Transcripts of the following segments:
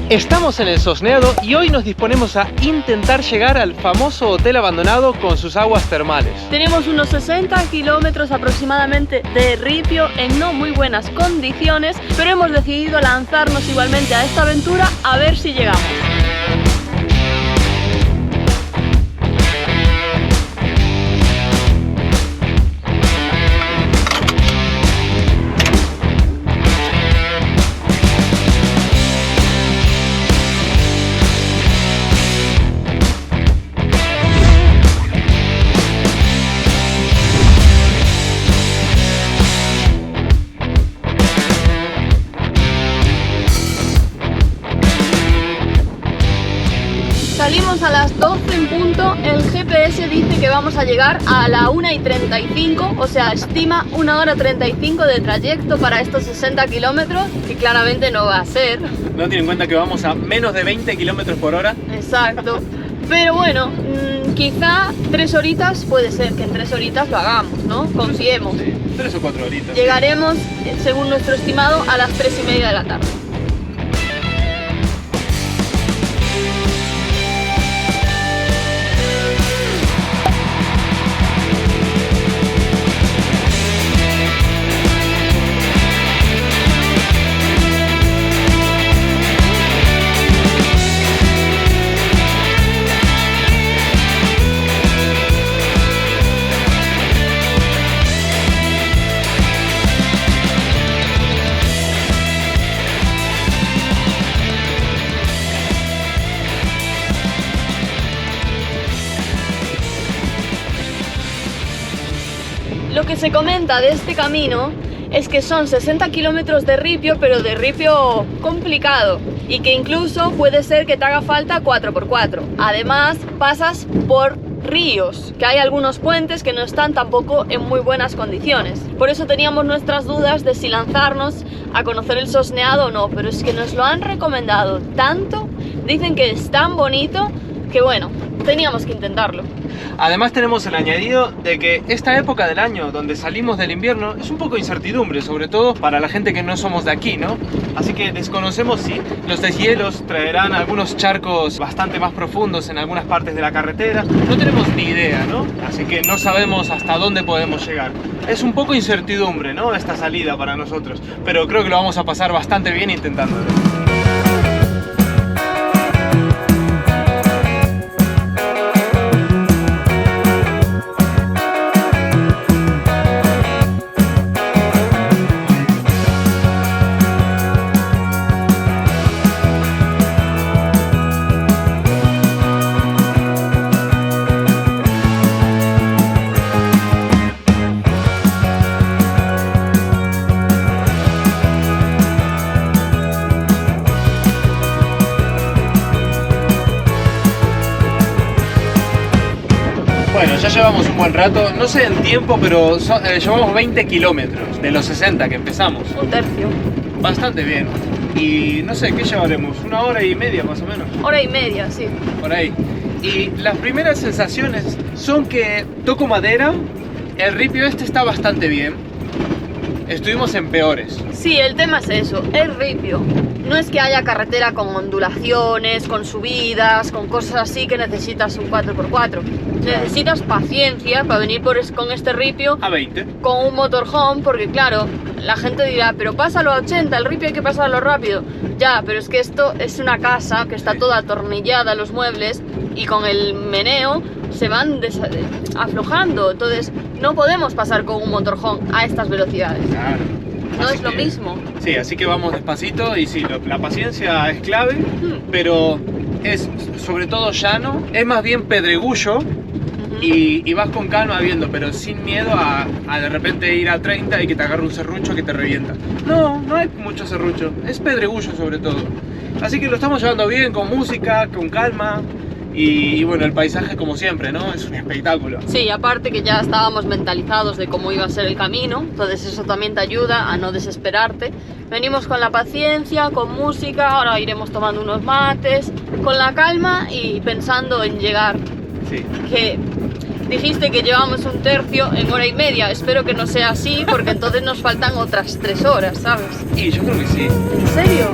Estamos en el Sosneado y hoy nos disponemos a intentar llegar al famoso hotel abandonado con sus aguas termales. Tenemos unos 60 kilómetros aproximadamente de ripio en no muy buenas condiciones, pero hemos decidido lanzarnos igualmente a esta aventura a ver si llegamos. Salimos a las 12 en punto, el GPS dice que vamos a llegar a la 1:35, o sea, estima 1 hora 35 de trayecto para estos 60 kilómetros, que claramente no va a ser. No tienen en cuenta que vamos a menos de 20 kilómetros por hora. Exacto, pero bueno, quizá 3 horitas, puede ser que en 3 horitas lo hagamos, ¿no? Confiemos. Sí, 3 o 4 horitas. Llegaremos, según nuestro estimado, a las 3:30 de la tarde. Lo que se comenta de este camino es que son 60 kilómetros de ripio, pero de ripio complicado, y que incluso puede ser que te haga falta 4x4. Además, pasas por ríos, que hay algunos puentes que no están tampoco en muy buenas condiciones. Por eso teníamos nuestras dudas de si lanzarnos a conocer el Sosneado o no, pero es que nos lo han recomendado tanto, dicen que es tan bonito, que bueno, teníamos que intentarlo. Además tenemos el añadido de que esta época del año donde salimos del invierno es un poco de incertidumbre, sobre todo para la gente que no somos de aquí, ¿no? Así que desconocemos si los deshielos traerán algunos charcos bastante más profundos en algunas partes de la carretera. No tenemos ni idea, ¿no? Así que no sabemos hasta dónde podemos llegar. Es un poco incertidumbre, ¿no? Esta salida para nosotros, pero creo que lo vamos a pasar bastante bien intentándolo. Bueno, ya llevamos un buen rato, no sé en tiempo, pero llevamos 20 kilómetros de los 60 que empezamos. Un tercio. Bastante bien. Y no sé, ¿qué llevaremos? 1 hora y media más o menos. 1:30, sí. Por ahí. Y las primeras sensaciones son que toco madera, el ripio este está bastante bien. Estuvimos en peores. Sí, el tema es eso, es ripio. No es que haya carretera con ondulaciones, con subidas, con cosas así que necesitas un 4x4. Necesitas paciencia para venir con este ripio A 20. con un motorhome, porque claro, la gente dirá, pero pásalo a 80, el ripio hay que pasarlo rápido. Ya, pero es que esto es una casa que está toda atornillada, los muebles, y con el meneo se van aflojando. Entonces no podemos pasar con un motorhome a estas velocidades. Claro. No Así es lo que, mismo. Sí, así que vamos despacito y sí, la paciencia es clave, pero es sobre todo llano, es más bien pedregullo y vas con calma viendo, pero sin miedo a de repente ir a 30 y que te agarre un serrucho que te revienta. No, no hay mucho serrucho, es pedregullo sobre todo. Así que lo estamos llevando bien, con música, con calma. Y bueno, el paisaje como siempre, ¿no? Es un espectáculo. Sí, aparte que ya estábamos mentalizados de cómo iba a ser el camino, entonces eso también te ayuda a no desesperarte. Venimos con la paciencia, con música, ahora iremos tomando unos mates, con la calma y pensando en llegar. Sí. Que dijiste que llevamos un tercio en 1:30, espero que no sea así, porque entonces nos faltan otras 3 horas, ¿sabes? Y yo creo que sí. ¿En serio?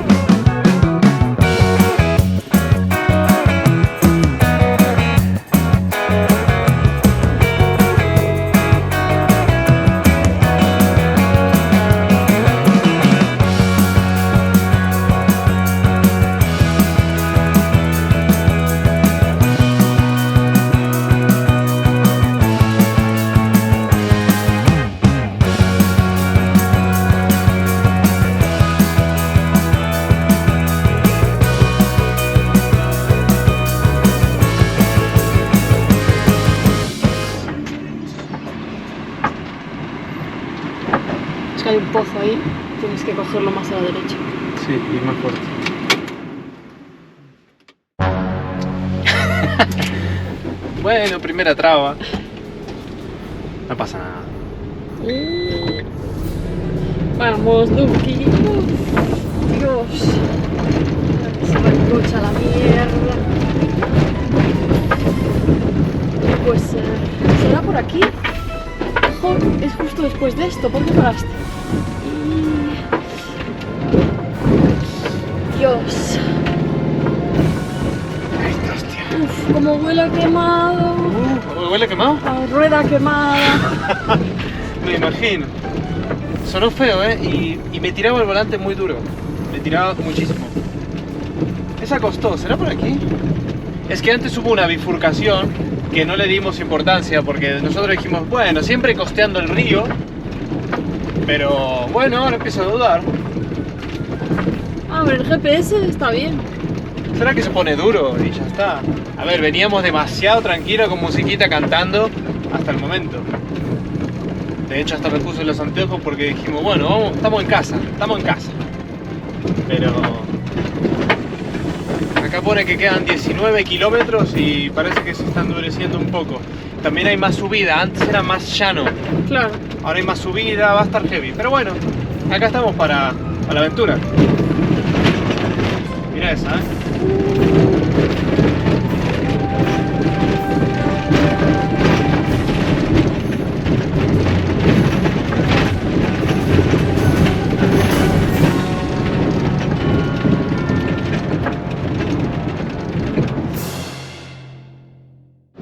hay un pozo ahí, tienes que cogerlo más a la derecha. Sí, y más fuerte. Bueno, primera traba. No pasa nada. Vamos, Duki. Dios. Se va el coche a la mierda. Pues, ¿será por aquí? Ojo, es justo después de esto. ¿Por qué paraste? Dios. Ay, hostia. Uf, como huele a quemado. ¿Huele quemado? A rueda quemada. Me imagino. Sonó feo, y me tiraba el volante muy duro. Me tiraba muchísimo. Esa costó, ¿será por aquí? Es que antes hubo una bifurcación que no le dimos importancia porque nosotros dijimos, bueno, siempre costeando el río. Pero bueno, ahora empiezo a dudar. A ver, el GPS está bien. ¿Será que se pone duro y ya está? A ver, veníamos demasiado tranquilos con musiquita cantando hasta el momento. De hecho, hasta me puse los anteojos porque dijimos, bueno, vamos, estamos en casa. Pero acá pone que quedan 19 kilómetros y parece que se está endureciendo un poco. También hay más subida, antes era más llano. Claro. Ahora hay más subida, va a estar heavy. Pero bueno, acá estamos para la aventura. Mira esa,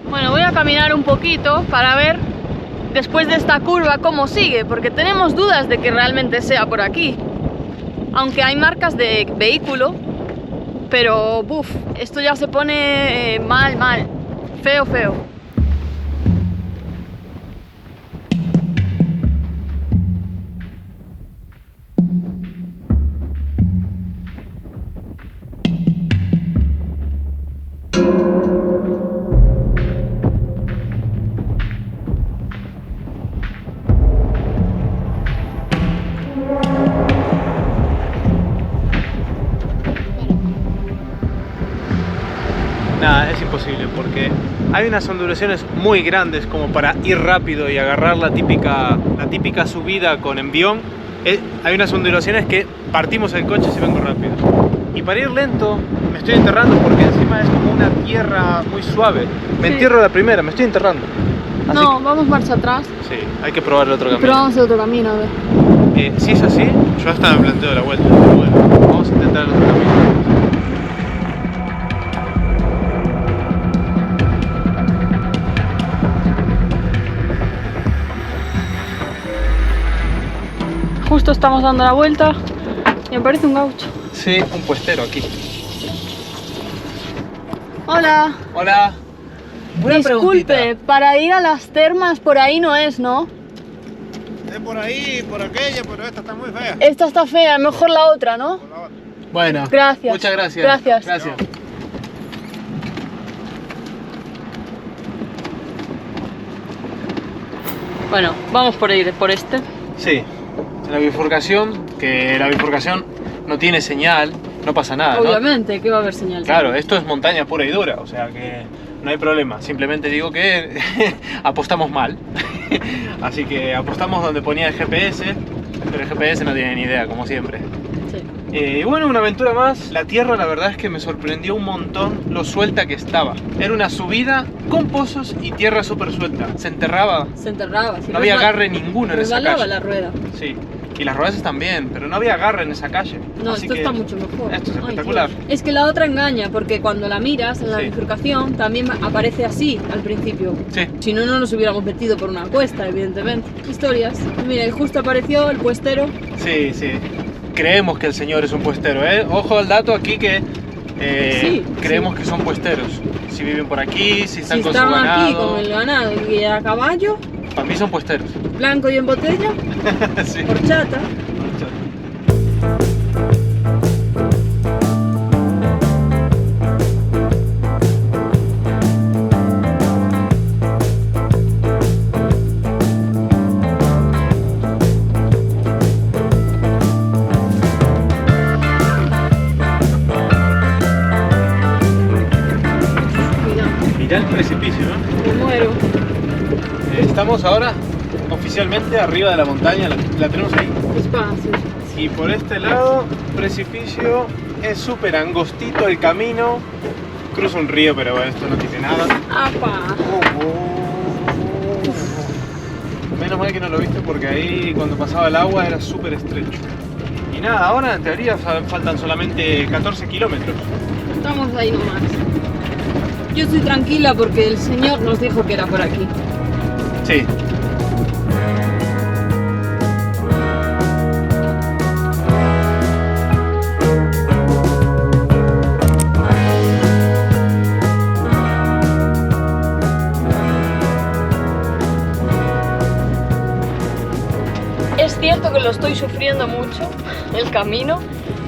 Bueno, voy a caminar un poquito para ver después de esta curva cómo sigue, porque tenemos dudas de que realmente sea por aquí. Aunque hay marcas de vehículo, pero buf, esto ya se pone mal, feo. Nada, es imposible porque hay unas ondulaciones muy grandes como para ir rápido y agarrar la típica subida con envión. Hay unas ondulaciones que partimos el coche si vengo rápido. Y para ir lento me estoy enterrando porque encima es como una tierra muy suave. Me entierro la primera, me estoy enterrando. Así No, vamos marcha atrás. sí, hay que probar el otro camino. Pero vamos el otro camino, a ver. Si es así, yo hasta me planteo la vuelta, pero bueno, vamos a intentar el otro camino. Justo estamos dando la vuelta y me parece un gaucho. Sí, un puestero aquí. Hola. Hola. Una Disculpe, preguntita. para ir a las termas por ahí no es, ¿no? Es por ahí, por aquella, pero esta está muy fea. Esta está fea, mejor la otra, ¿no? Por la otra. Bueno, Gracias. muchas gracias. Gracias. Gracias. Bueno, vamos por ir por este. Sí, la bifurcación, que la bifurcación no tiene señal, no pasa nada, ¿no? Obviamente, que va a haber señal. Claro, esto es montaña pura y dura, o sea que no hay problema. Simplemente digo que apostamos mal. Así que apostamos donde ponía el GPS, pero el GPS no tiene ni idea, como siempre. Sí. Y bueno, una aventura más. La tierra, la verdad es que me sorprendió un montón lo suelta que estaba. Era una subida con pozos y tierra súper suelta. Se enterraba, Se enterraba. Si no había agarre ninguno en esa resbalaba calle. la rueda. Sí, y las ruedas están bien, pero no había agarre en esa calle. No, Así esto que está mucho mejor. esto es Ay, espectacular. Dios. Es que la otra engaña, porque cuando la miras en la Sí. bifurcación también aparece así al principio. Sí, Si no, no nos hubiéramos metido por una cuesta, evidentemente. Historias. Mira, y justo apareció el puestero. sí, sí. Creemos que el señor es un puestero, ¿eh? Ojo al dato aquí que Sí, creemos que son puesteros. Si viven por aquí, si están Si con su estaban ganado. aquí con el ganado y a caballo, Para mí son puesteros. blanco y en botella, Sí. horchata. Mirá el precipicio, ¿no? Me muero. Estamos ahora oficialmente arriba de la montaña, la tenemos ahí. Despacio. Y por este lado, precipicio, es súper angostito el camino. Cruza un río, pero bueno, esto no tiene nada. ¡Apa! Menos mal que no lo viste porque ahí cuando pasaba el agua era súper estrecho. Y nada, ahora en teoría faltan solamente 14 kilómetros. Estamos ahí nomás. Yo estoy tranquila porque el señor nos dijo que era por aquí. Sí. Es cierto que lo estoy sufriendo mucho, el camino,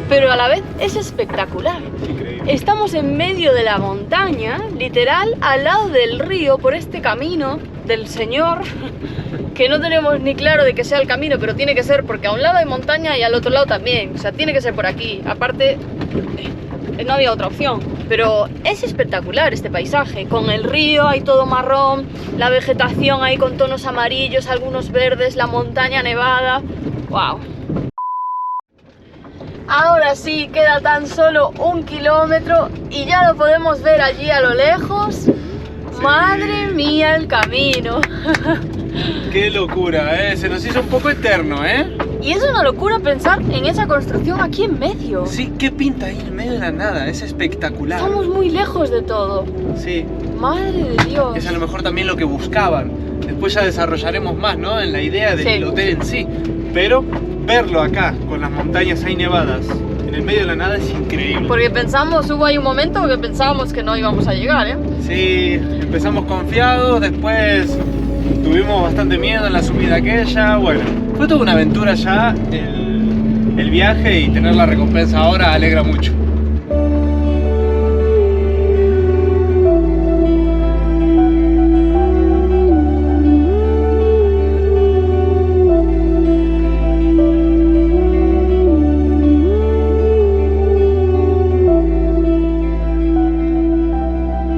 pero a la vez es espectacular. Increíble. Estamos en medio de la montaña, literal, al lado del río, por este camino del señor, que no tenemos ni claro de que sea el camino, pero tiene que ser porque a un lado hay montaña y al otro lado también, o sea, tiene que ser por aquí. Aparte, no había otra opción, pero es espectacular este paisaje, con el río ahí todo marrón, la vegetación ahí con tonos amarillos, algunos verdes, la montaña nevada. ¡Wow! Ahora sí, queda tan solo 1 kilómetro y ya lo podemos ver allí a lo lejos. Sí. ¡Madre mía, el camino! ¡Qué locura, eh! Se nos hizo un poco eterno, ¿eh? Y es una locura pensar en esa construcción aquí en medio. Sí, ¿qué pinta ahí en medio de la nada? Es espectacular. Estamos muy lejos de todo. Sí, ¡Madre de Dios! es a lo mejor también lo que buscaban. Después ya desarrollaremos más, ¿no? En la idea del Sí. hotel en sí. Pero verlo acá, con las montañas ahí nevadas, en el medio de la nada, es increíble. Porque pensamos, hubo ahí un momento que pensábamos que no íbamos a llegar, ¿eh? Sí, empezamos confiados, después tuvimos bastante miedo en la subida aquella. Bueno, fue toda una aventura ya el viaje, y tener la recompensa ahora alegra mucho.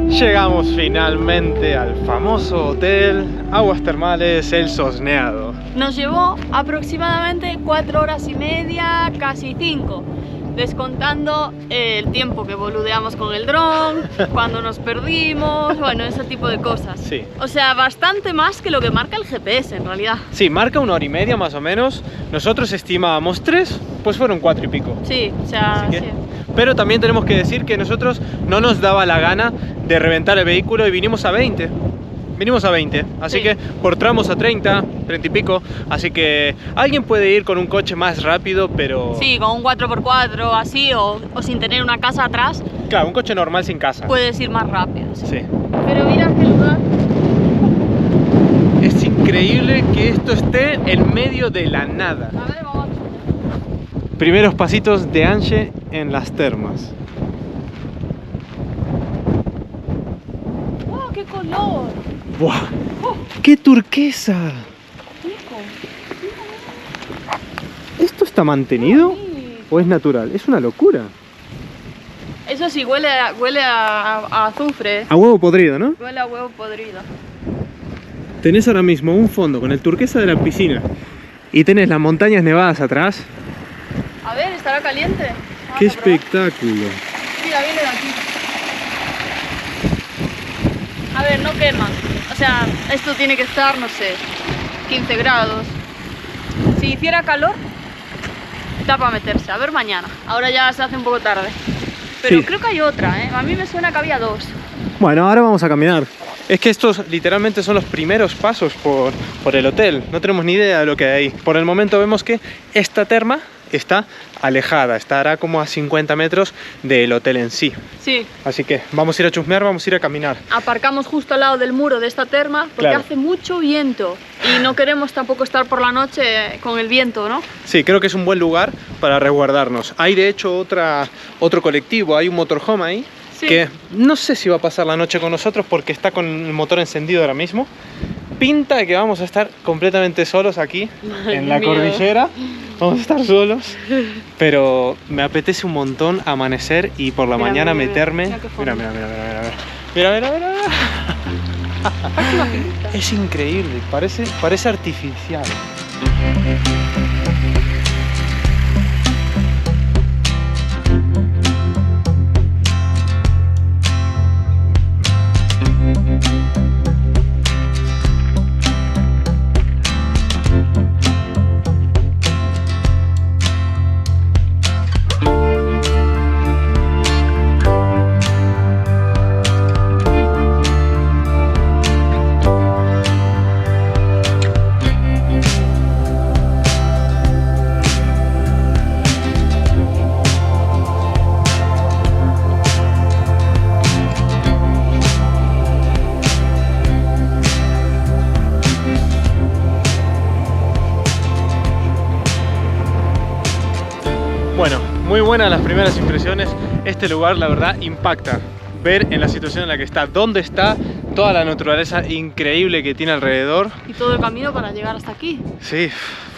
Llegamos finalmente al famoso hotel Aguas Termales El Sosneado. Nos llevó aproximadamente 4 horas y media, casi 5, descontando el tiempo que boludeamos con el dron, cuando nos perdimos, bueno, ese tipo de cosas. Sí. O sea, bastante más que lo que marca el GPS en realidad. Sí, marca 1 hora y media más o menos. Nosotros estimábamos 3, pues fueron 4 y pico. Sí, o sea, Así que- sí. Pero también tenemos que decir que nosotros no nos daba la gana de reventar el vehículo y vinimos a 20. Vinimos a 20, así Sí. que por tramos a 30, 30 y pico. Así que alguien puede ir con un coche más rápido, pero... Sí, con un 4x4 así o sin tener una casa atrás, Claro, un coche normal sin casa. puedes ir más rápido. Sí. Sí. Pero mira qué lugar. Es increíble que esto esté en medio de la nada. A ver, vamos. Primeros pasitos de Ange en las termas. ¡Oh, qué color! ¡Buah! ¡Qué turquesa! Hijo. ¿Esto está mantenido o es natural? Es una locura. Eso sí, huele a azufre. A huevo podrido, ¿no? Huele a huevo podrido. Tenés ahora mismo un fondo con el turquesa de la piscina y tenés las montañas nevadas atrás. A ver, ¿estará caliente? Vamos ¡Qué a probar. espectáculo! Mira, viene de aquí. A ver, no quema. O sea, esto tiene que estar, no sé, 15 grados. Si hiciera calor, da para meterse. A ver mañana. Ahora ya se hace un poco tarde. Pero Sí. creo que hay otra, ¿eh? A mí me suena que había 2. Bueno, ahora vamos a caminar. Es que estos literalmente son los primeros pasos por el hotel. No tenemos ni idea de lo que hay ahí. Por el momento vemos que esta terma está alejada, estará como a 50 metros del hotel en sí. Sí. Así que vamos a ir a chusmear, vamos a ir a caminar. Aparcamos justo al lado del muro de esta terma porque Claro. hace mucho viento y no queremos tampoco estar por la noche con el viento, ¿no? Sí, creo que es un buen lugar para resguardarnos. Hay de hecho otro colectivo, hay un motorhome ahí. Sí. Que no sé si va a pasar la noche con nosotros porque está con el motor encendido ahora mismo. Pinta de que vamos a estar completamente solos aquí en la miedo. cordillera. Vamos a estar solos. Pero me apetece un montón amanecer y por la Mira, mañana mira, mira, meterme. mira qué fondo. Mira, mira, mira, mira, mira. Mira, mira, mira. Es increíble, parece artificial. Bueno, muy buenas las primeras impresiones. Este lugar, la verdad, impacta. Ver en la situación en la que está, dónde está, toda la naturaleza increíble que tiene alrededor. Y todo el camino para llegar hasta aquí. Sí,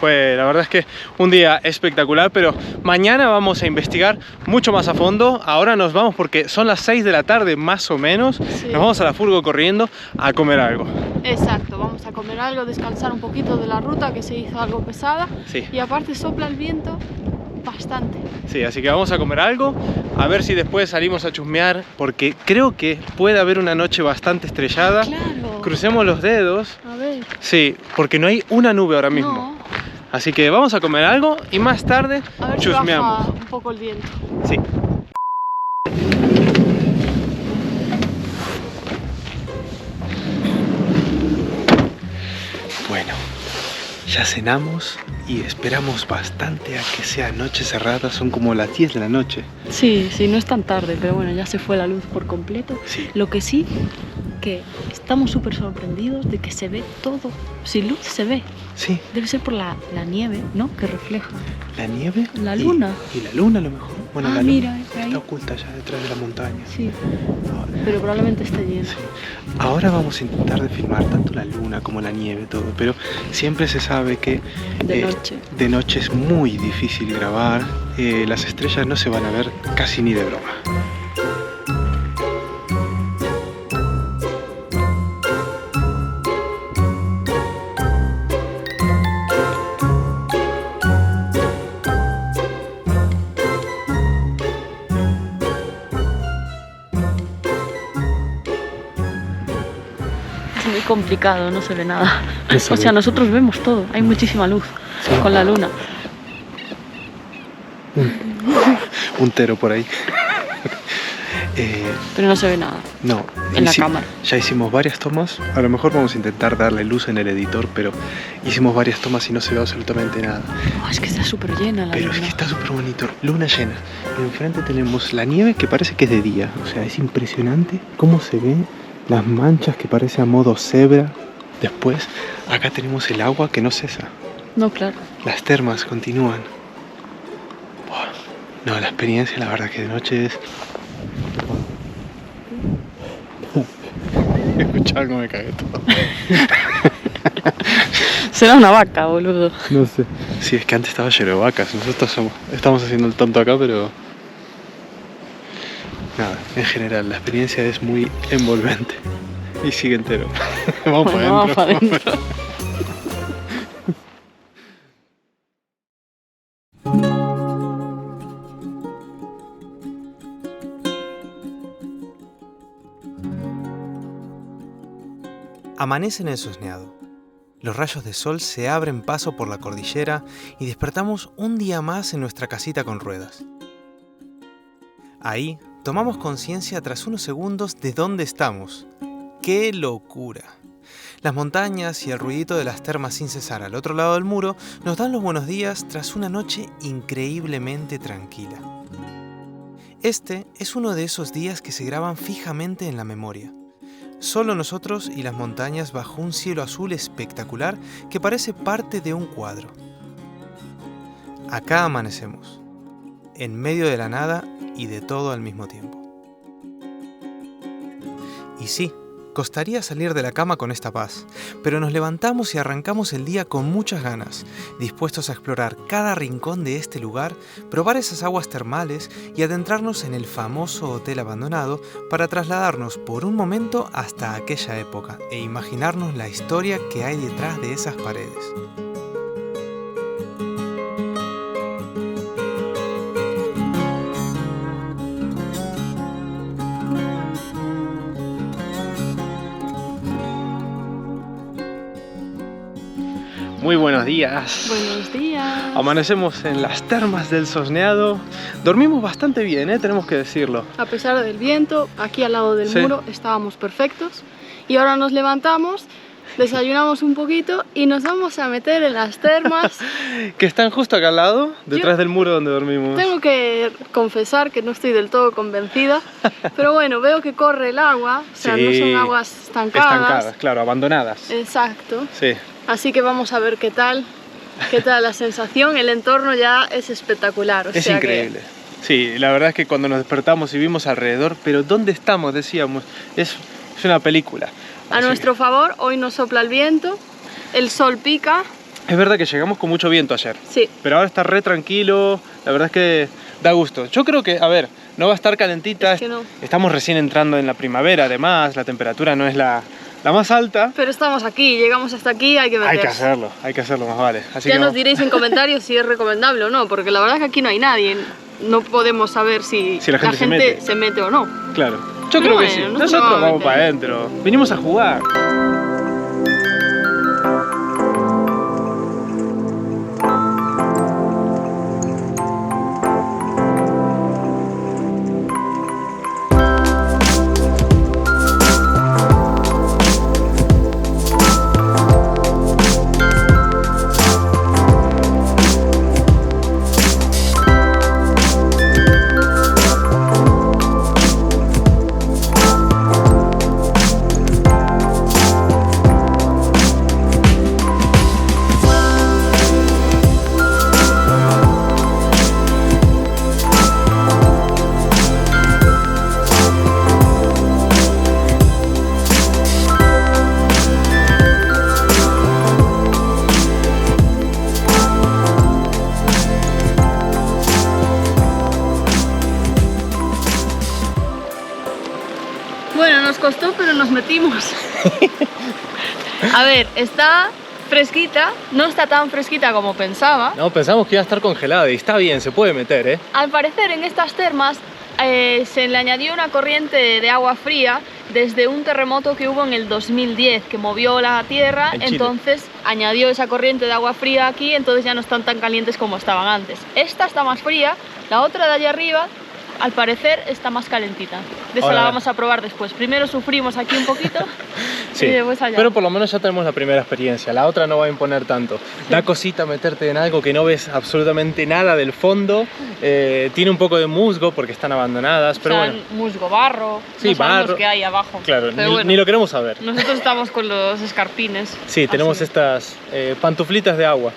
la verdad es que un día espectacular, pero mañana vamos a investigar mucho más a fondo. Ahora nos vamos porque son las 6 de la tarde más o menos. Sí. Nos vamos a la furgo corriendo a comer algo. Exacto, vamos a comer algo, descansar un poquito de la ruta que se hizo algo pesada. Sí. Y aparte sopla el viento bastante. Sí, así que vamos a comer algo, a ver si después salimos a chusmear, porque creo que puede haber una noche bastante estrellada. Claro. Crucemos los dedos. A ver. Sí, porque no hay una nube ahora mismo. No. Así que vamos a comer algo y más tarde A ver si chusmeamos. baja un poco el viento. Sí. Bueno, ya cenamos y esperamos bastante a que sea noche cerrada. Son como las 10 de la noche. Sí, no es tan tarde, pero bueno, ya se fue la luz por completo. Sí. Lo que sí, que estamos súper sorprendidos de que se ve todo. Sin luz se ve. Sí, Debe ser por la nieve, ¿no? Que refleja. la nieve. La luna. Y la luna a lo mejor. Bueno, la luna mira, ahí. está oculta ya detrás de la montaña. Sí, Ahora, pero probablemente esté lleno. sí. Ahora vamos a intentar de filmar tanto la luna como la nieve, todo. Pero siempre se sabe que De noche. de noche es muy difícil grabar. Las estrellas no se van a ver casi ni de broma. Es muy complicado, no se ve nada. No se O sea, ve. nosotros vemos todo, hay muchísima luz Sí. con la luna. Un tero por ahí. Pero no se ve nada No, en la hici- cámara. Ya hicimos varias tomas. A lo mejor vamos a intentar darle luz en el editor, pero hicimos varias tomas y no se ve absolutamente nada. Oh, es que está súper llena la Pero luna. es que está súper bonito. Luna llena. Enfrente tenemos la nieve que parece que es de día. O sea, es impresionante cómo se ven las manchas que parece a modo cebra. Después, acá tenemos el agua que no cesa. No, claro. Las termas continúan. Buah. No, la experiencia, la verdad que de noche es... Escuchaba cómo me cagué todo. Será una vaca, boludo. No sé. Sí, es que antes estaba lleno de vacas. Nosotros estamos haciendo el tonto acá, pero... Nada, en general, la experiencia es muy envolvente. Y sigue entero. Vamos Bueno, para vamos adentro. para adentro. Amanece en el Sosneado. Los rayos de sol se abren paso por la cordillera y despertamos un día más en nuestra casita con ruedas. Ahí tomamos conciencia tras unos segundos de dónde estamos. ¡Qué locura! Las montañas y el ruidito de las termas sin cesar al otro lado del muro nos dan los buenos días tras una noche increíblemente tranquila. Este es uno de esos días que se graban fijamente en la memoria. Solo nosotros y las montañas bajo un cielo azul espectacular que parece parte de un cuadro. Acá amanecemos, en medio de la nada y de todo al mismo tiempo. Y sí, Costaría salir de la cama con esta paz, pero nos levantamos y arrancamos el día con muchas ganas, dispuestos a explorar cada rincón de este lugar, probar esas aguas termales y adentrarnos en el famoso hotel abandonado para trasladarnos por un momento hasta aquella época e imaginarnos la historia que hay detrás de esas paredes. Muy buenos días. Buenos días. Amanecemos en las termas del Sosneado. Dormimos bastante bien, tenemos que decirlo. A pesar del viento, aquí al lado del Sí. muro estábamos perfectos. Y ahora nos levantamos, desayunamos un poquito y nos vamos a meter en las termas. Que están justo acá al lado, detrás del muro donde dormimos. Tengo que confesar que no estoy del todo convencida, pero bueno, veo que corre el agua, o sea, Sí. no son aguas Estancadas, claro, abandonadas. Exacto. Sí. Así que vamos a ver qué tal la sensación. El entorno ya es espectacular. O Es sea increíble. Sí, la verdad es que cuando nos despertamos y vimos alrededor, pero ¿dónde estamos? Decíamos, es una película. A Así nuestro favor, hoy nos sopla el viento, el sol pica. Es verdad que llegamos con mucho viento ayer, Sí, pero ahora está re tranquilo, la verdad es que da gusto. Yo creo que, a ver, no va a estar calentita, Es que no. estamos recién entrando en la primavera, además, la temperatura no es la más alta. pero estamos aquí, llegamos hasta aquí, hay que meterse. Hay que hacerlo más vale. Así Ya que nos vamos. diréis en comentarios si es recomendable o no, porque la verdad es que aquí no hay nadie. No podemos saber si la gente se mete o no. Claro, yo Pero creo que bueno, sí. nosotros Nosotros vamos a vamos meter. para adentro. Vinimos a jugar. Bueno, nos costó, pero nos metimos. A ver, está fresquita, no está tan fresquita como pensaba. No, pensamos que iba a estar congelada y está bien, se puede meter, ¿eh? Al parecer en estas termas se le añadió una corriente de agua fría desde un terremoto que hubo en el 2010 que movió la tierra, En Chile. entonces añadió esa corriente de agua fría aquí, entonces ya no están tan calientes como estaban antes. Esta está más fría, la otra de allá arriba al parecer está más calentita. De esa Ahora, la vamos a probar después. Primero sufrimos aquí un poquito Sí, y después allá. pero por lo menos ya tenemos la primera experiencia. La otra no va a imponer tanto. Da cosita meterte en algo que no ves absolutamente nada del fondo. Tiene un poco de musgo porque están abandonadas, pero o sea, bueno. musgo, barro, Sí, no sabemos barro. qué hay abajo. Claro, Pero ni, bueno, ni lo queremos saber. nosotros estamos con los escarpines. Sí, tenemos así. estas pantuflitas de agua.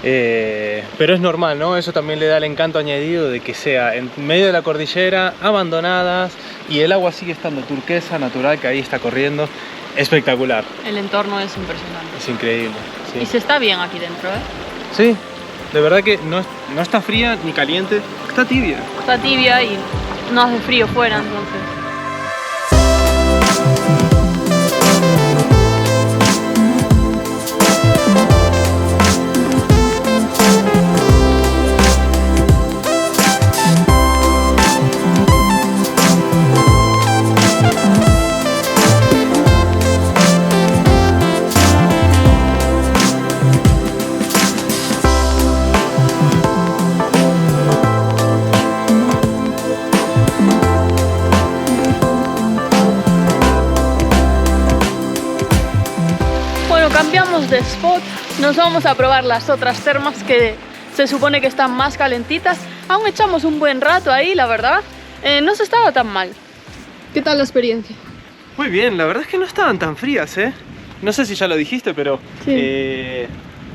Pero es normal, ¿no? Eso también le da el encanto añadido de que sea en medio de la cordillera, abandonadas, y el agua sigue estando turquesa, natural, que ahí está corriendo. Espectacular, El entorno es impresionante. es increíble. Y Sí, se está bien aquí dentro, ¿eh? sí, de verdad que no está fría ni caliente, está tibia. Está tibia y no hace frío fuera, entonces. Bueno, cambiamos de spot, nos vamos a probar las otras termas que se supone que están más calentitas. Aún echamos un buen rato ahí, la verdad. No se estaba tan mal. ¿Qué tal la experiencia? Muy bien, la verdad es que no estaban tan frías, ¿eh? No sé si ya lo dijiste, pero Sí.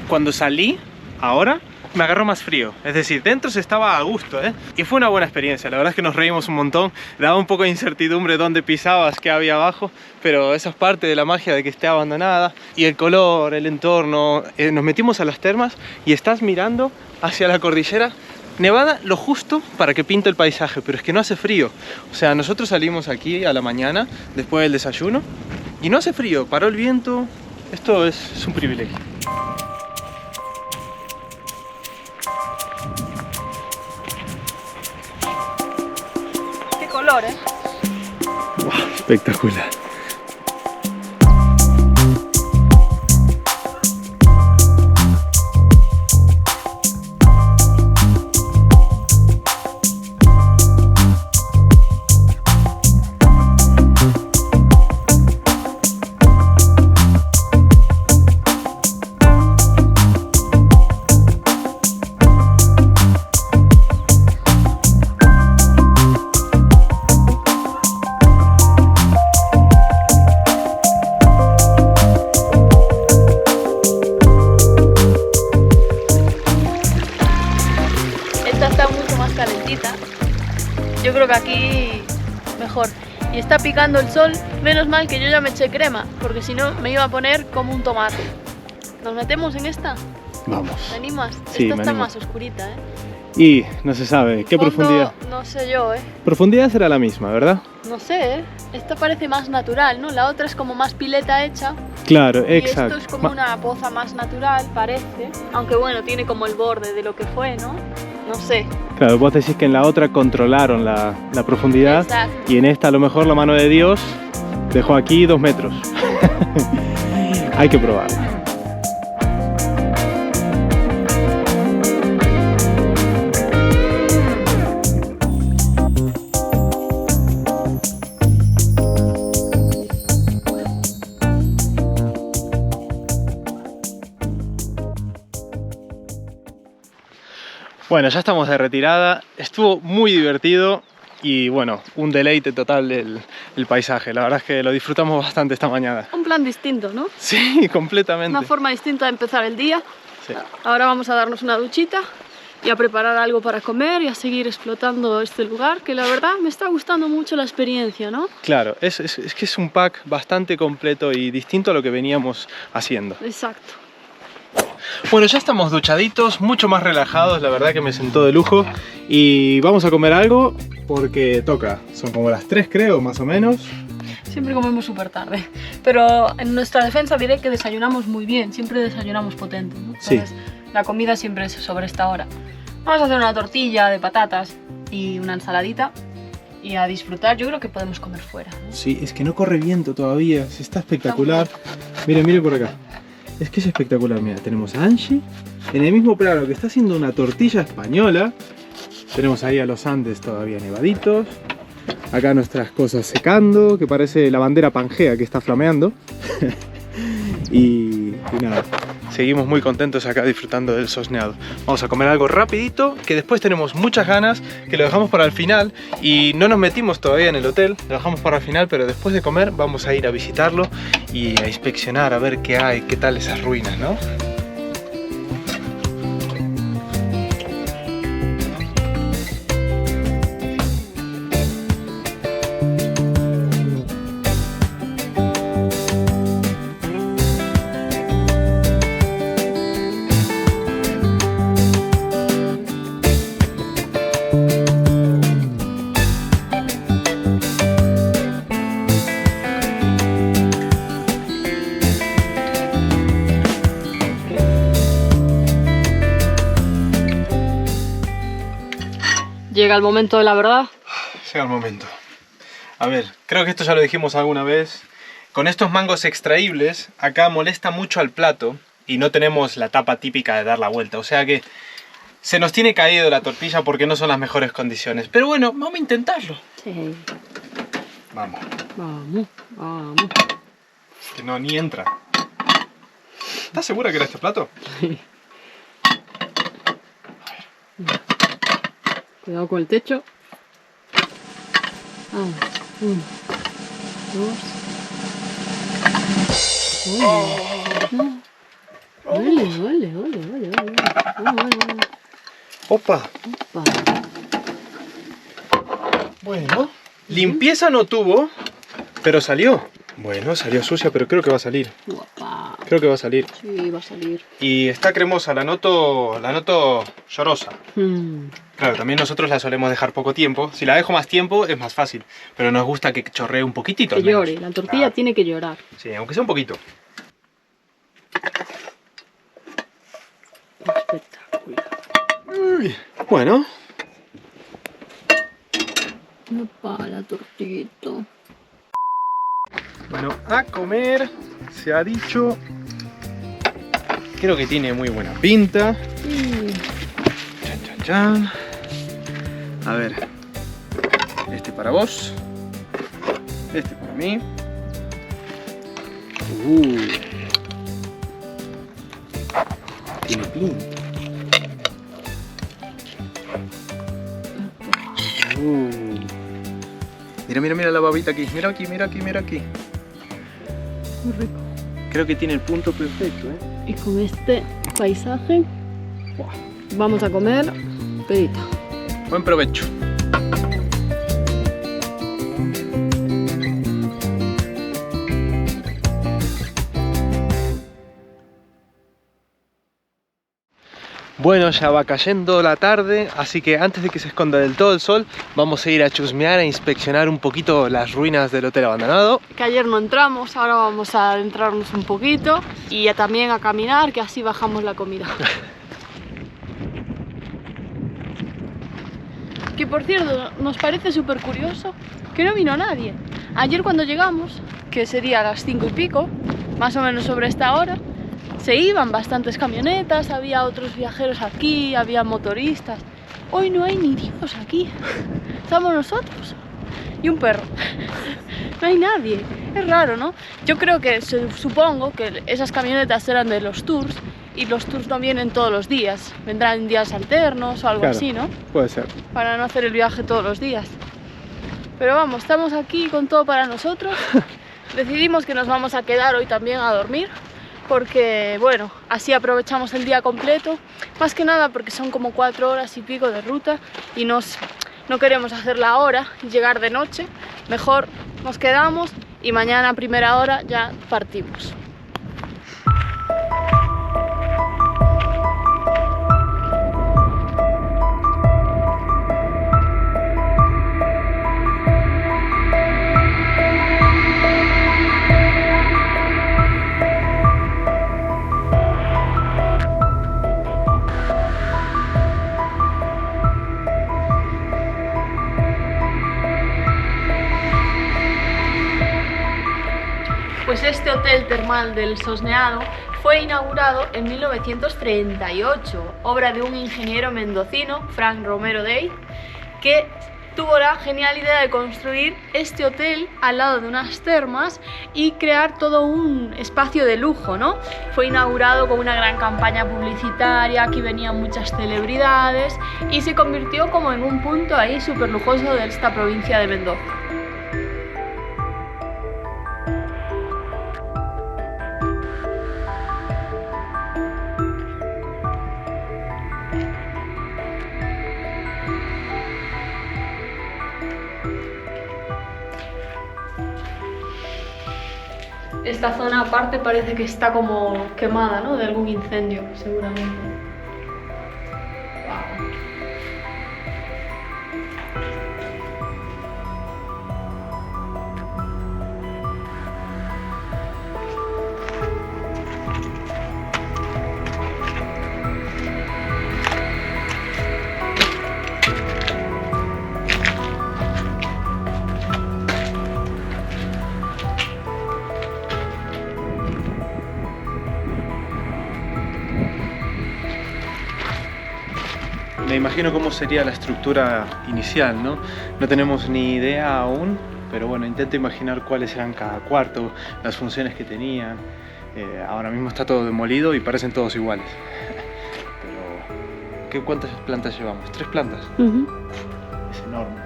cuando salí, ahora, me agarró más frío. Es decir, dentro se estaba a gusto, ¿eh? Y fue una buena experiencia. La verdad es que nos reímos un montón. Daba un poco de incertidumbre dónde pisabas, qué había abajo, pero esa es parte de la magia de que esté abandonada. Y el color, el entorno. Nos metimos a las termas y estás mirando hacia la cordillera nevada lo justo para que pinte el paisaje, pero es que no hace frío. O sea, nosotros salimos aquí a la mañana después del desayuno y no hace frío, paró el viento. Esto es un privilegio. Qué color, ¿eh? Wow, espectacular. Yo creo que aquí mejor. Y está picando el sol, menos mal que yo ya me eché crema, porque si no me iba a poner como un tomate. ¿Nos metemos en esta? Vamos. ¿Te animas? Sí, esta me está animo. más oscurita, ¿eh? Y no se sabe, ¿qué Fondo, profundidad? no sé yo, ¿eh? Profundidad será la misma, ¿verdad? No sé, ¿eh? Esta parece más natural, ¿no? La otra es como más pileta hecha. Claro, Y exacto. esto es como una poza más natural, parece. Aunque bueno, tiene como el borde de lo que fue, ¿no? No sé. Claro, vos decís que en la otra controlaron la profundidad. Exacto. Y en esta a lo mejor la mano de Dios dejó aquí 2 metros. Hay que probarlo. Bueno, ya estamos de retirada. Estuvo muy divertido. Y bueno, un deleite total el paisaje. La verdad es que lo disfrutamos bastante esta mañana. Un plan distinto, ¿no? Sí, completamente. Una forma distinta de empezar el día. Sí. Ahora vamos a darnos una duchita y a preparar algo para comer y a seguir explotando este lugar, que la verdad me está gustando mucho la experiencia, ¿no? Claro, es que es un pack bastante completo y distinto a lo que veníamos haciendo. Exacto. Bueno, ya estamos duchaditos, mucho más relajados, la verdad que me sentó de lujo. Y vamos a comer algo porque toca. Son como las 3 creo, más o menos. Siempre comemos súper tarde, pero en nuestra defensa diré que desayunamos muy bien, siempre desayunamos potente, ¿no? Sí. Entonces, la comida siempre es sobre esta hora. Vamos a hacer una tortilla de patatas y una ensaladita y a disfrutar. Yo creo que podemos comer fuera, ¿no? Sí, es que no corre viento todavía, está espectacular. Miren, miren por acá. Es que es espectacular, mira, tenemos a Angie en el mismo plano que está haciendo una tortilla española. Tenemos ahí a los Andes todavía nevaditos. Acá nuestras cosas secando, que parece la bandera Pangea que está flameando. y nada, seguimos muy contentos acá disfrutando del sosneado. Vamos a comer algo rapidito, que después tenemos muchas ganas, que lo dejamos para el final. Y no nos metimos todavía en el hotel, lo dejamos para el final, pero después de comer vamos a ir a visitarlo y a inspeccionar, a ver qué hay, qué tal esas ruinas, ¿no? Llega el momento de la verdad. Llega el momento. A ver, creo que esto ya lo dijimos alguna vez. Con estos mangos extraíbles, acá molesta mucho al plato y no tenemos la tapa típica de dar la vuelta. O sea que se nos tiene caído la tortilla porque no son las mejores condiciones. Pero bueno, vamos a intentarlo. Sí. Vamos. Vamos, vamos. Que no, ni entra. ¿Estás segura que era este plato? Sí. Cuidado con el techo. 1, 2. Ole, ole, ole, ole, ole. Opa. Opa. Bueno, limpieza no tuvo, pero salió. Bueno, salió sucia, pero creo que va a salir. Guapa. Creo que va a salir. Sí, va a salir. Y está cremosa, la noto llorosa. Mm. Claro, también nosotros la solemos dejar poco tiempo. Si la dejo más tiempo es más fácil, pero nos gusta que chorree un poquitito. Que al menos. llore, la tortilla Claro. tiene que llorar. Sí, aunque sea un poquito. Espectacular. Uy. Bueno, Opa, la tortillita. bueno, a comer, se ha dicho. Creo que tiene muy buena pinta. Chan, chan, chan. A ver, este para vos, este para mí. Tiene pinta. Mira, mira, mira la babita aquí. Mira aquí, mira aquí, mira aquí. Muy rico. Creo que tiene el punto perfecto, ¿eh? Y con este paisaje vamos a comer perita. Buen provecho. Bueno, ya va cayendo la tarde, así que antes de que se esconda del todo el sol, vamos a ir a chusmear e inspeccionar un poquito las ruinas del hotel abandonado. Que ayer no entramos, ahora vamos a adentrarnos un poquito y también a caminar, que así bajamos la comida. Que por cierto, nos parece súper curioso que no vino nadie. Ayer cuando llegamos, que sería a las 5 y pico, más o menos sobre esta hora, se iban bastantes camionetas, había otros viajeros aquí, había motoristas. Hoy no hay ni Dios aquí, estamos nosotros y un perro. No hay nadie, es raro, ¿no? Yo creo que, supongo que esas camionetas eran de los tours y los tours no vienen todos los días, vendrán días alternos o algo Claro. así, ¿no? Puede ser. Para no hacer el viaje todos los días. Pero vamos, estamos aquí con todo para nosotros. Decidimos que nos vamos a quedar hoy también a dormir porque, bueno, así aprovechamos el día completo. Más que nada porque son como 4 horas y pico de ruta y no queremos hacerla ahora y llegar de noche. Mejor nos quedamos y mañana a primera hora ya partimos. Pues este hotel termal del Sosneado fue inaugurado en 1938, obra de un ingeniero mendocino, Frank Romero Day, que tuvo la genial idea de construir este hotel al lado de unas termas y crear todo un espacio de lujo, ¿no? Fue inaugurado con una gran campaña publicitaria, aquí venían muchas celebridades y se convirtió como en un punto ahí súper lujoso de esta provincia de Mendoza. Esta zona aparte parece que está como quemada, ¿no? De algún incendio, seguramente. Wow. Me imagino cómo sería la estructura inicial, ¿no? No tenemos ni idea aún, pero bueno, intento imaginar cuáles eran cada cuarto, las funciones que tenían. Ahora mismo está todo demolido y parecen todos iguales. Pero, ¿cuántas plantas llevamos? 3 plantas. Es enorme.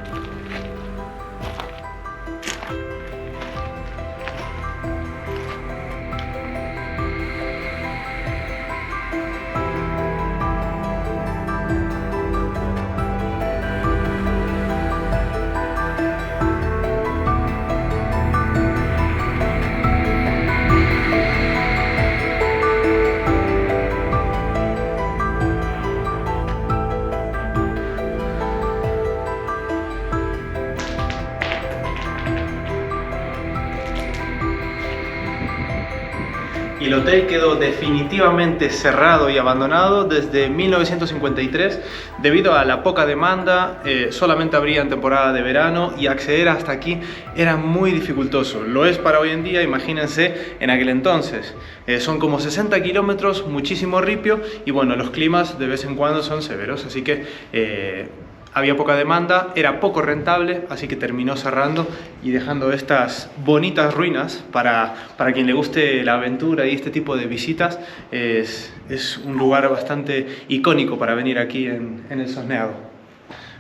y el hotel quedó definitivamente cerrado y abandonado desde 1953 debido a la poca demanda. Solamente abría en temporada de verano y acceder hasta aquí era muy dificultoso. Lo es para hoy en día, imagínense en aquel entonces. Son como 60 kilómetros, muchísimo ripio y bueno, los climas de vez en cuando son severos, así que había poca demanda, era poco rentable, así que terminó cerrando y dejando estas bonitas ruinas para quien le guste la aventura y este tipo de visitas. Es un lugar bastante icónico para venir aquí en el Sosneado.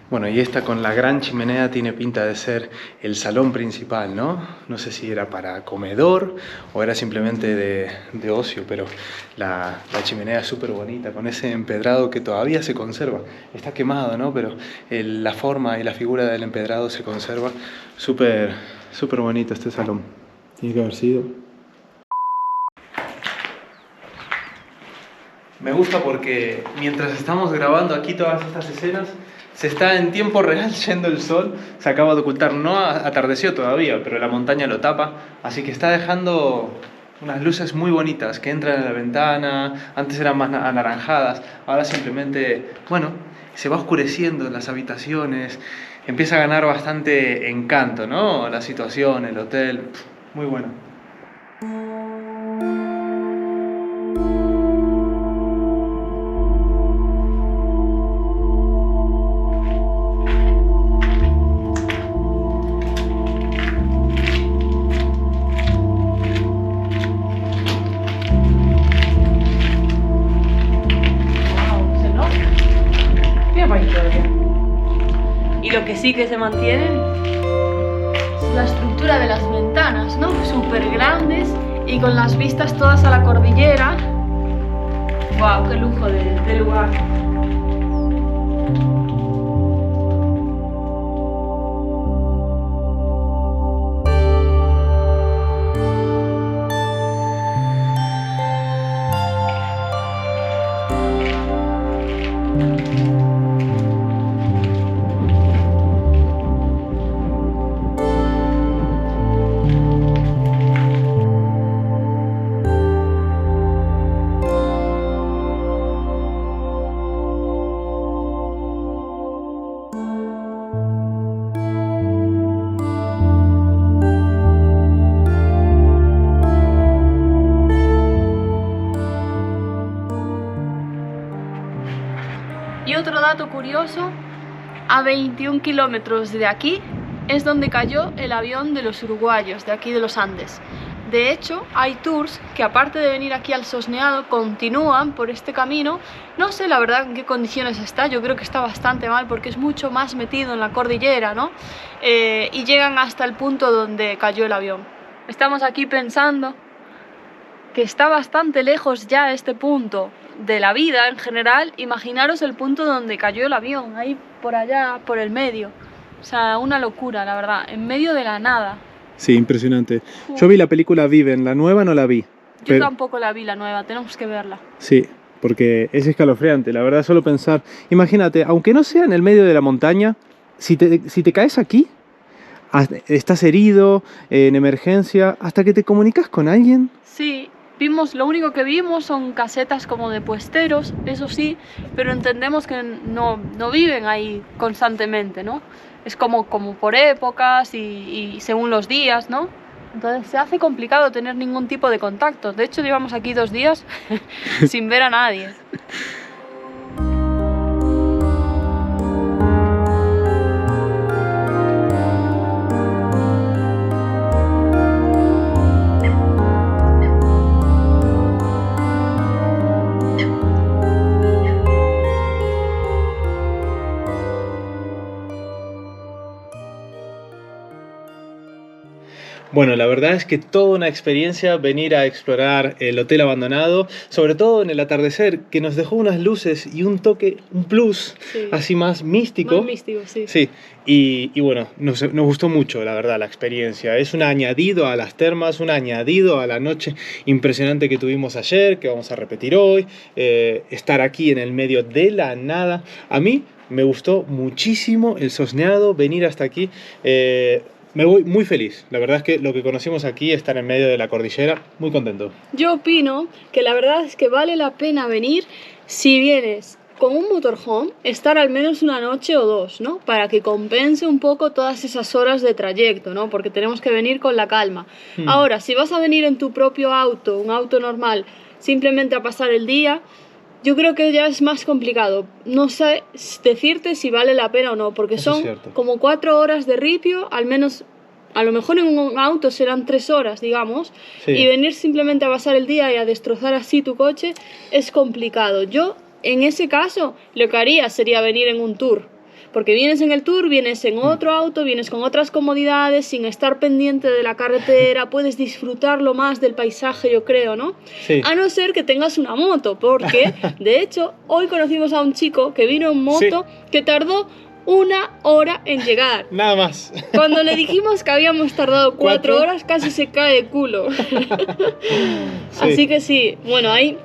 Bueno, y esta con la gran chimenea tiene pinta de ser el salón principal, ¿no? No sé si era para comedor o era simplemente de ocio, pero la chimenea es súper bonita, con ese empedrado que todavía se conserva. Está quemado, ¿no? Pero la forma y la figura del empedrado se conserva. Súper bonito este salón. Tiene que haber sido. Me gusta porque mientras estamos grabando aquí todas estas escenas, se está en tiempo real yendo el sol, se acaba de ocultar, no atardeció todavía, pero la montaña lo tapa, así que está dejando unas luces muy bonitas que entran en la ventana. Antes eran más anaranjadas, ahora simplemente, bueno, se va oscureciendo en las habitaciones, empieza a ganar bastante encanto, ¿no? La situación, el hotel, muy bueno. Y lo que sí que se mantiene es la estructura de las ventanas, ¿no? Súper grandes y con las vistas todas a la cordillera. ¡Wow! ¡Qué lujo de lugar! Y otro dato curioso, a 21 kilómetros de aquí es donde cayó el avión de los uruguayos, de aquí de los Andes. De hecho, hay tours que aparte de venir aquí al Sosneado, continúan por este camino. No sé la verdad en qué condiciones está, yo creo que está bastante mal porque es mucho más metido en la cordillera, ¿no? Y llegan hasta el punto donde cayó el avión. Estamos aquí pensando que está bastante lejos ya este punto de la vida en general. Imaginaros el punto donde cayó el avión, ahí por allá, por el medio. O sea, una locura, la verdad, en medio de la nada. Sí, impresionante. Yo vi la película Viven, la nueva no la vi. Yo tampoco la vi, la nueva, tenemos que verla. Sí, porque es escalofriante, la verdad, solo pensar. Imagínate, aunque no sea en el medio de la montaña, si te caes aquí, estás herido, en emergencia, hasta que te comunicas con alguien. Sí. Lo único que vimos son casetas como de puesteros, eso sí, pero entendemos que no viven ahí constantemente, ¿no? Es como por épocas y según los días, ¿no? Entonces se hace complicado tener ningún tipo de contacto. De hecho, llevamos aquí 2 días sin ver a nadie. Bueno, la verdad es que toda una experiencia venir a explorar el hotel abandonado, sobre todo en el atardecer, que nos dejó unas luces y un toque, un plus, sí, así más místico. Más místico, sí. Sí, y bueno, nos gustó mucho, la verdad, la experiencia. Es un añadido a las termas, un añadido a la noche impresionante que tuvimos ayer, que vamos a repetir hoy, estar aquí en el medio de la nada. A mí me gustó muchísimo el Sosneado, venir hasta aquí. Me voy muy feliz. La verdad es que lo que conocimos aquí, estar en medio de la cordillera, muy contento. Yo opino que la verdad es que vale la pena venir si vienes con un motorhome, estar al menos una noche o dos, ¿no? Para que compense un poco todas esas horas de trayecto, ¿no? Porque tenemos que venir con la calma. Ahora, si vas a venir en tu propio auto, un auto normal, simplemente a pasar el día, yo creo que ya es más complicado. No sé decirte si vale la pena o no, porque Eso es son cierto. como 4 horas de ripio, al menos, a lo mejor en un auto serán 3 horas, digamos, Sí. y venir simplemente a pasar el día y a destrozar así tu coche es complicado. Yo, en ese caso, lo que haría sería venir en un tour. Porque vienes en el tour, vienes en otro auto, vienes con otras comodidades, sin estar pendiente de la carretera, puedes disfrutarlo más del paisaje, yo creo, ¿no? Sí. A no ser que tengas una moto, porque, de hecho, hoy conocimos a un chico que vino en moto que tardó 1 hora en llegar. Nada más. Cuando le dijimos que habíamos tardado 4 ¿4? horas, casi se cae de culo. Sí. Así que sí, bueno, hay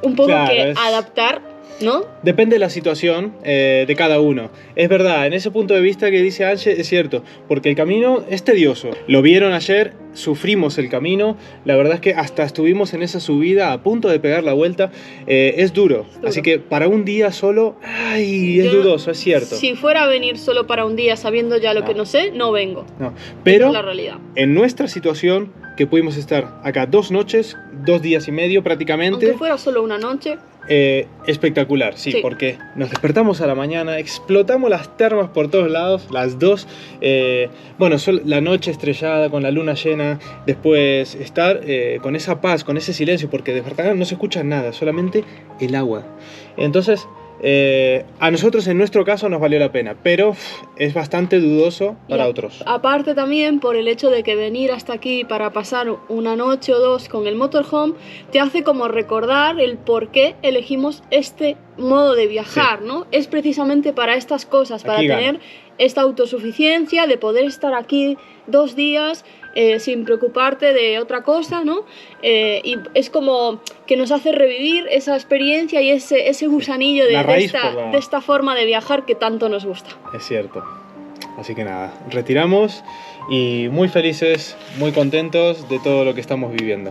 un poco Claro, que es- adaptar, ¿no? Depende de la situación de cada uno. Es verdad, en ese punto de vista que dice Anche es cierto, porque el camino es tedioso. Lo vieron ayer, sufrimos el camino, la verdad es que hasta estuvimos en esa subida a punto de pegar la vuelta. Es duro, duro. así que para un día solo, ay, es Yo, dudoso, es cierto. Si fuera a venir solo para un día sabiendo ya lo No. que no sé, no vengo. No, Esa pero es la realidad. en nuestra situación, que pudimos estar acá 2 noches, 2 días y medio prácticamente, Aunque fuera solo una noche, espectacular, sí, Sí. porque nos despertamos a la mañana, explotamos las termas por todos lados, las dos, bueno, la noche estrellada con la luna llena, después estar con esa paz, con ese silencio, porque de verdad no se escucha nada, solamente el agua. Entonces, a nosotros en nuestro caso nos valió la pena, pero es bastante dudoso para Y otros. aparte también por el hecho de que venir hasta aquí para pasar una noche o dos con el motorhome te hace como recordar el por qué elegimos este modo de viajar, ¿no? Es precisamente para estas cosas, para Aquí gana. tener esta autosuficiencia, de poder estar aquí 2 días sin preocuparte de otra cosa, ¿no? Y es como que nos hace revivir esa experiencia y ese gusanillo La raíz por la- de esta forma de viajar que tanto nos gusta. Es cierto. Así que nada, retiramos y muy felices, muy contentos de todo lo que estamos viviendo.